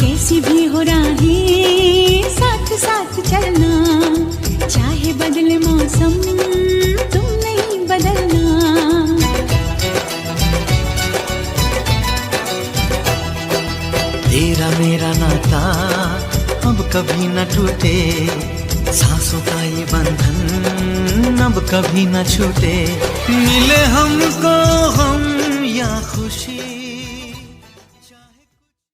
कैसी भी हो राहें साथ साथ चलना, चाहे बदले मौसम तुम नहीं बदलना। तेरा मेरा नाता अब कभी न टूटे, सांसों का ये बंधन अब कभी न छूटे। मिले हमको हम या खुशी।